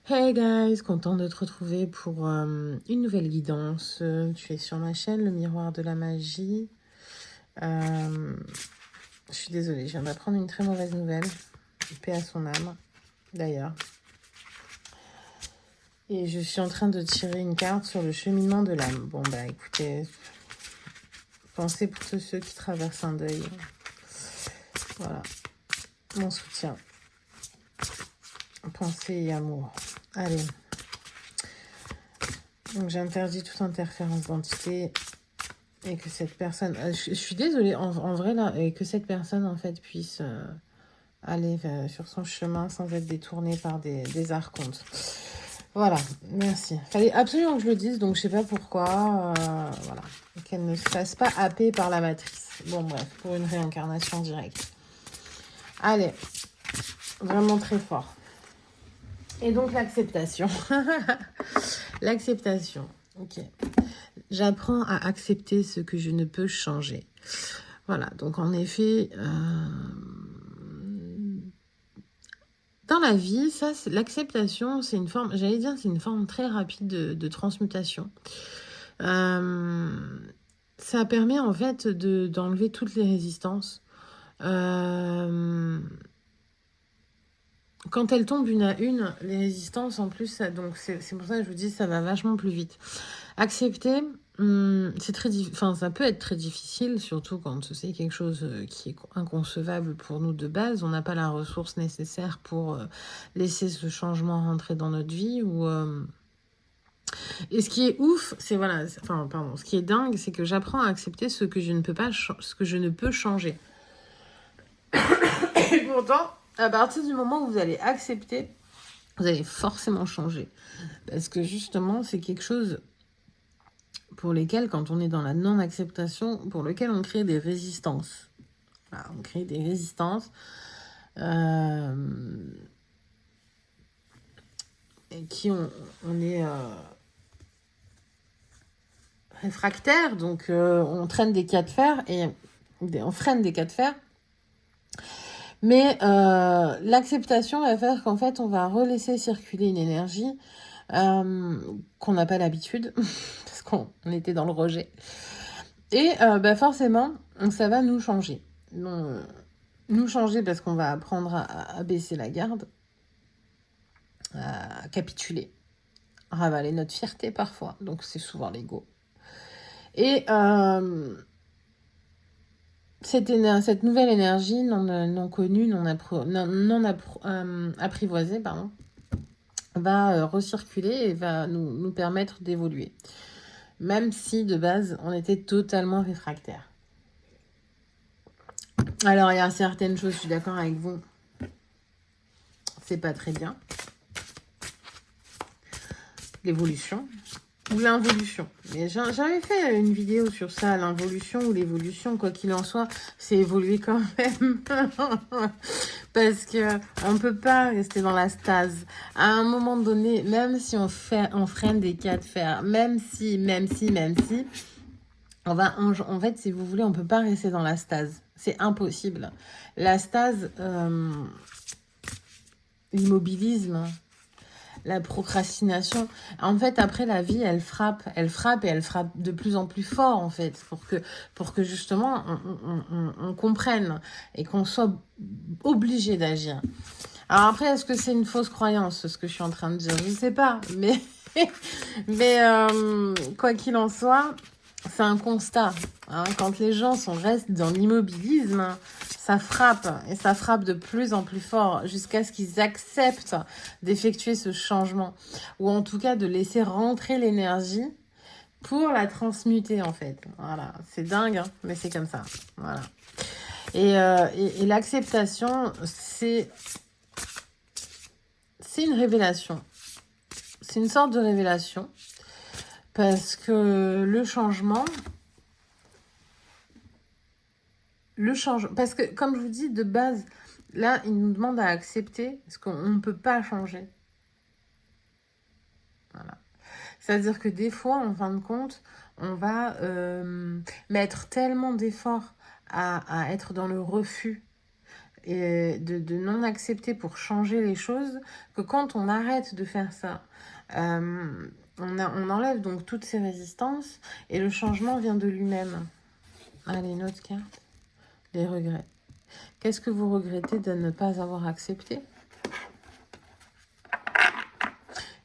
Hey guys, content de te retrouver pour une nouvelle guidance. Tu es sur ma chaîne, le miroir de la magie. Je suis désolée, je viens d'apprendre une très mauvaise nouvelle. Paix à son âme, d'ailleurs. Et je suis en train de tirer une carte sur le cheminement de l'âme. Bon bah écoutez, pensez pour tous ceux qui traversent un deuil. Voilà, mon soutien. Pensée et amour. Allez. Donc j'interdis toute interférence d'entité et que cette personne... je suis désolée, en vrai, là, et que cette personne, en fait, puisse aller sur son chemin sans être détournée par des archontes. Voilà, merci. Fallait absolument que je le dise, donc je sais pas pourquoi. Voilà, qu'elle ne se fasse pas happer par la matrice. Bon, bref, pour une réincarnation directe. Allez, vraiment très fort. Et donc l'acceptation. L'acceptation, ok. J'apprends à accepter ce que je ne peux changer. Voilà, donc en effet, dans la vie, ça, l'acceptation, c'est une forme, j'allais dire, c'est une forme très rapide de transmutation. Ça permet en fait d'enlever toutes les résistances. Quand elles tombent une à une, les résistances en plus, donc c'est pour ça que je vous dis, ça va vachement plus vite. Accepter, c'est très, enfin, ça peut être très difficile, surtout quand c'est quelque chose qui est inconcevable pour nous de base. On n'a pas la ressource nécessaire pour laisser ce changement rentrer dans notre vie. Et ce qui est ouf, c'est voilà, enfin, pardon, ce qui est dingue, c'est que j'apprends à accepter ce que je ne peux pas, ce que je ne peux changer. Et pourtant, à partir du moment où vous allez accepter, vous allez forcément changer. Parce que justement, c'est quelque chose pour lesquels, quand on est dans la non-acceptation, pour lequel on crée des résistances. Voilà, on crée des résistances et qui on est réfractaire, donc on traîne des cas de fer et on freine des cas de fer. Mais l'acceptation va faire qu'en fait, on va relaisser circuler une énergie qu'on n'a pas l'habitude, parce qu'on était dans le rejet. Et forcément, ça va nous changer. Nous changer parce qu'on va apprendre à baisser la garde, à capituler, à ravaler notre fierté parfois. Donc c'est souvent l'ego. Et cette nouvelle énergie non connue, non apprivoisée, pardon, va recirculer et va nous permettre d'évoluer. Même si de base, on était totalement réfractaire. Alors, il y a certaines choses, je suis d'accord avec vous, c'est pas très bien. L'évolution ou l'involution. Mais j'avais fait une vidéo sur ça, l'involution ou l'évolution, quoi qu'il en soit, c'est évoluer quand même. Parce que on peut pas rester dans la stase. À un moment donné, même si on freine des cas de fer, même si, en fait, si vous voulez, on peut pas rester dans la stase. C'est impossible. La stase, l'immobilisme, la procrastination. En fait, après, la vie, elle frappe et elle frappe de plus en plus fort, en fait, pour que justement, on comprenne et qu'on soit obligé d'agir. Alors après, est-ce que c'est une fausse croyance, ce que je suis en train de dire? Je ne sais pas, mais, mais quoi qu'il en soit, c'est un constat. Hein. Quand les gens restent dans l'immobilisme, ça frappe, et ça frappe de plus en plus fort, jusqu'à ce qu'ils acceptent d'effectuer ce changement, ou en tout cas de laisser rentrer l'énergie pour la transmuter, en fait. Voilà, c'est dingue, hein, mais c'est comme ça. Voilà. Et l'acceptation, c'est une révélation. C'est une sorte de révélation, parce que le changement, parce que comme je vous dis, de base, là, il nous demande à accepter ce qu'on ne peut pas changer. Voilà. C'est-à-dire que des fois, en fin de compte, on va mettre tellement d'efforts à être dans le refus et de non accepter pour changer les choses, que quand on arrête de faire ça, on enlève donc toutes ces résistances et le changement vient de lui-même. Allez, une autre carte. Les regrets. Qu'est-ce que vous regrettez de ne pas avoir accepté?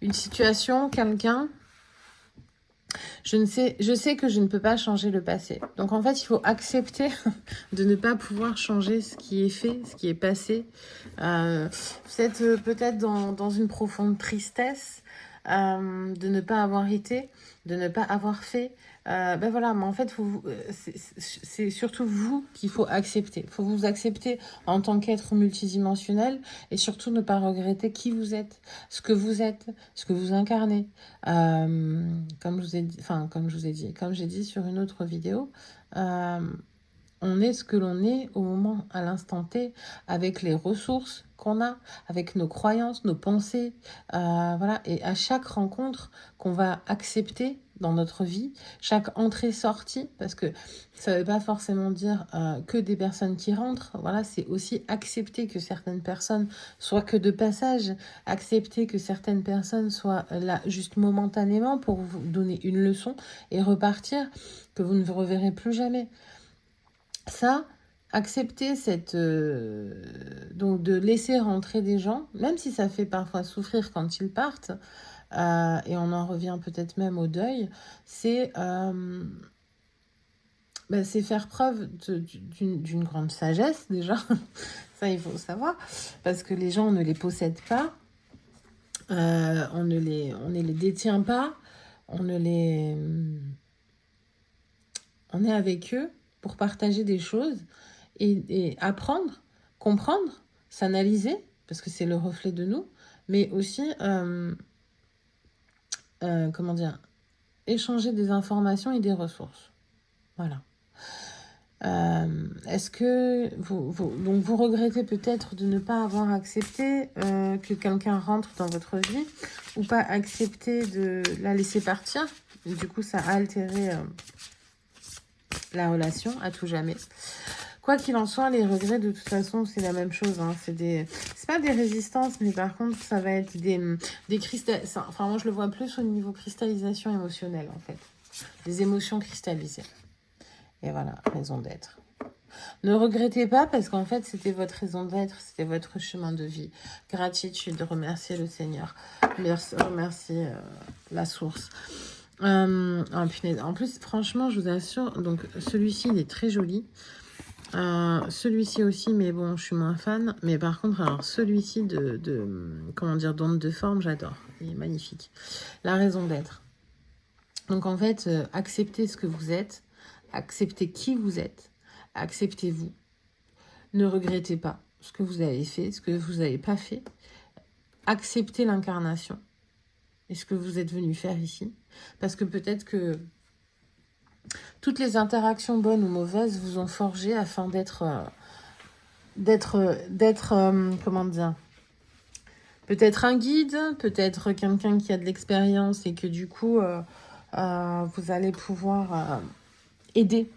Une situation, quelqu'un. Je sais que je ne peux pas changer le passé. Donc en fait, il faut accepter de ne pas pouvoir changer ce qui est fait, ce qui est passé. Vous êtes peut-être dans une profonde tristesse de ne pas avoir été, de ne pas avoir fait. Ben voilà, mais en fait, c'est surtout vous qu'il faut accepter. Il faut vous accepter en tant qu'être multidimensionnel et surtout ne pas regretter qui vous êtes, ce que vous incarnez. Comme je vous ai dit, comme j'ai dit sur une autre vidéo, on est ce que l'on est au moment, à l'instant T, avec les ressources qu'on a, avec nos croyances, nos pensées, voilà. Et à chaque rencontre qu'on va accepter dans notre vie, chaque entrée-sortie, parce que ça ne veut pas forcément dire que des personnes qui rentrent, voilà, c'est aussi accepter que certaines personnes soient que de passage, accepter que certaines personnes soient là juste momentanément pour vous donner une leçon et repartir, que vous ne vous reverrez plus jamais. Ça, accepter donc de laisser rentrer des gens, même si ça fait parfois souffrir quand ils partent, et on en revient peut-être même au deuil, c'est faire preuve d'une grande sagesse déjà. Ça, il faut savoir, parce que les gens, on ne les possède pas, on ne les détient pas, on est avec eux pour partager des choses et apprendre, comprendre, s'analyser, parce que c'est le reflet de nous, mais aussi, comment dire, échanger des informations et des ressources. Voilà. Est-ce que donc vous regrettez peut-être de ne pas avoir accepté que quelqu'un rentre dans votre vie ou pas accepter de la laisser partir? Du coup, ça a altéré la relation à tout jamais. Quoi qu'il en soit, les regrets, de toute façon, c'est la même chose. Hein. C'est pas des résistances, mais par contre, ça va être des cristal. Enfin, moi, je le vois plus au niveau cristallisation émotionnelle, en fait. Des émotions cristallisées. Et voilà, raison d'être. Ne regrettez pas, parce qu'en fait, c'était votre raison d'être, c'était votre chemin de vie. Gratitude, remercier le Seigneur. Remercier la source. Oh, punaise. En plus, franchement, je vous assure, donc celui-ci, il est très joli. Celui-ci aussi, mais bon, je suis moins fan. Mais par contre, alors celui-ci comment dire, d'onde de forme, j'adore. Il est magnifique. La raison d'être. Donc en fait, acceptez ce que vous êtes, acceptez qui vous êtes, acceptez-vous. Ne regrettez pas ce que vous avez fait, ce que vous n'avez pas fait. Acceptez l'incarnation et ce que vous êtes venu faire ici. Parce que peut-être que toutes les interactions bonnes ou mauvaises vous ont forgé afin d'être comment dire, peut-être un guide, peut-être quelqu'un qui a de l'expérience et que du coup, vous allez pouvoir aider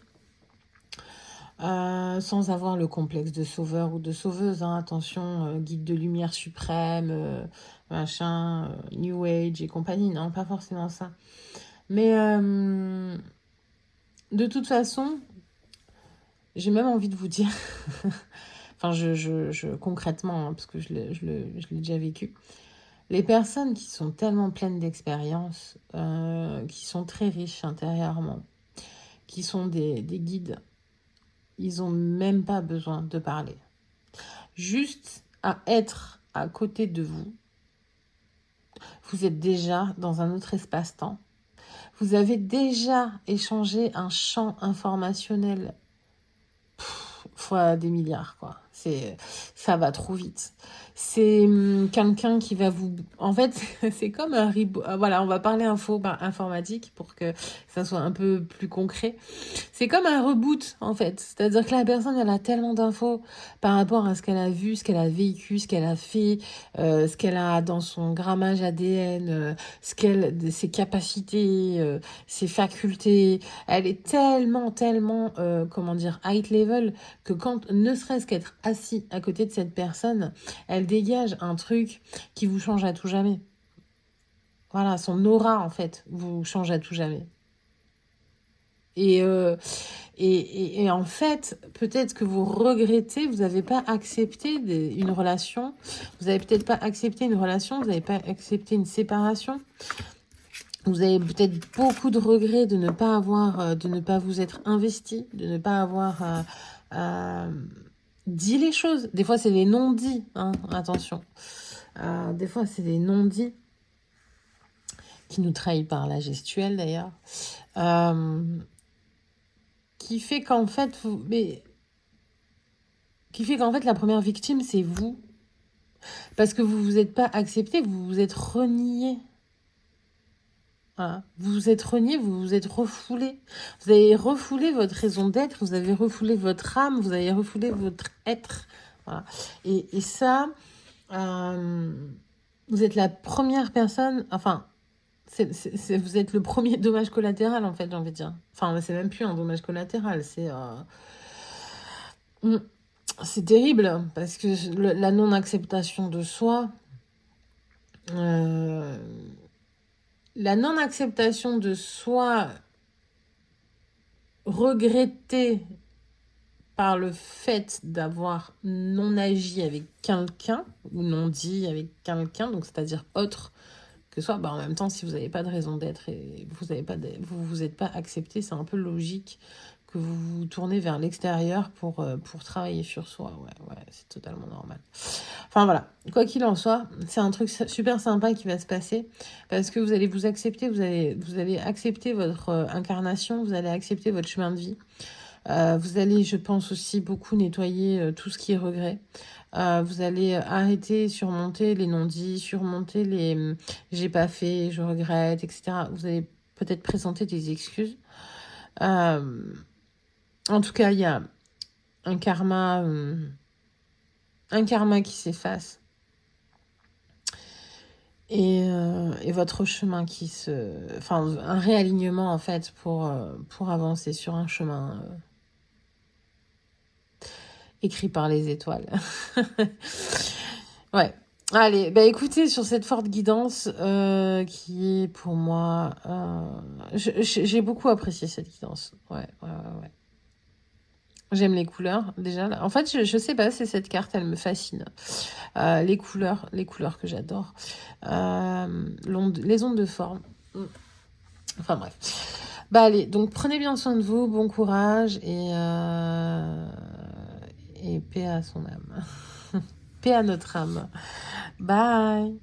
sans avoir le complexe de sauveur ou de sauveuse. Hein. Attention, guide de lumière suprême, machin, New Age et compagnie. Non, pas forcément ça. Mais de toute façon, j'ai même envie de vous dire, enfin, concrètement, hein, parce que je l'ai déjà vécu, les personnes qui sont tellement pleines d'expérience, qui sont très riches intérieurement, qui sont des guides, ils n'ont même pas besoin de parler. Juste à être à côté de vous, vous êtes déjà dans un autre espace-temps. Vous avez déjà échangé un champ informationnel fois des milliards, quoi. Ça va trop vite. C'est quelqu'un qui va vous... En fait, c'est comme un reboot. Voilà, on va parler informatique pour que ça soit un peu plus concret. C'est comme un reboot, en fait. C'est-à-dire que la personne, elle a tellement d'infos par rapport à ce qu'elle a vu, ce qu'elle a vécu, ce qu'elle a fait, ce qu'elle a dans son grammage ADN, ses capacités, ses facultés. Elle est tellement, comment dire, high level que quand, ne serait-ce qu'être assis à côté de cette personne, elle dégage un truc qui vous change à tout jamais. Voilà, son aura, en fait, vous change à tout jamais. Et en fait, peut-être que vous regrettez, vous n'avez pas accepté une relation, vous n'avez peut-être pas accepté une relation, vous n'avez pas accepté une séparation. Vous avez peut-être beaucoup de regrets de ne pas avoir, de ne pas vous être investi, de ne pas avoir dit les choses. Des fois, c'est des non-dits, hein, attention. Des fois, c'est des non-dits qui nous trahissent par la gestuelle, d'ailleurs. Qui fait qu'en fait, la première victime, c'est vous. Parce que vous vous êtes pas accepté, vous vous êtes renié. Voilà. Vous vous êtes renié, vous vous êtes refoulé. Vous avez refoulé votre raison d'être, vous avez refoulé votre âme, vous avez refoulé votre être. Voilà. Et ça, vous êtes la première personne, enfin, vous êtes le premier dommage collatéral, en fait, j'ai envie de dire. Enfin, c'est même plus un dommage collatéral, c'est terrible, parce que la non-acceptation de soi, la non-acceptation de soi regrettée par le fait d'avoir non agi avec quelqu'un, ou non dit avec quelqu'un, donc c'est-à-dire autre que soi, en même temps, si vous n'avez pas de raison d'être et vous êtes pas accepté, c'est un peu logique que vous vous tournez vers l'extérieur pour travailler sur soi. Ouais, c'est totalement normal. Enfin voilà, quoi qu'il en soit, c'est un truc super sympa qui va se passer parce que vous allez vous accepter, vous allez accepter votre incarnation, vous allez accepter votre chemin de vie. Vous allez, je pense aussi, beaucoup nettoyer tout ce qui est regret. Vous allez arrêter, surmonter les non-dits, surmonter les j'ai pas fait, je regrette, etc. Vous allez peut-être présenter des excuses. En tout cas, il y a un karma qui s'efface. Et votre chemin qui se... Enfin, un réalignement, en fait, pour avancer sur un chemin écrit par les étoiles. Ouais. Allez, écoutez, sur cette forte guidance qui est pour moi... j'ai beaucoup apprécié cette guidance. Ouais. J'aime les couleurs, déjà. En fait, je sais pas, c'est cette carte, elle me fascine. Les couleurs que j'adore. Les ondes de forme. Enfin, bref. Allez, donc prenez bien soin de vous, bon courage et paix à son âme. Paix à notre âme. Bye.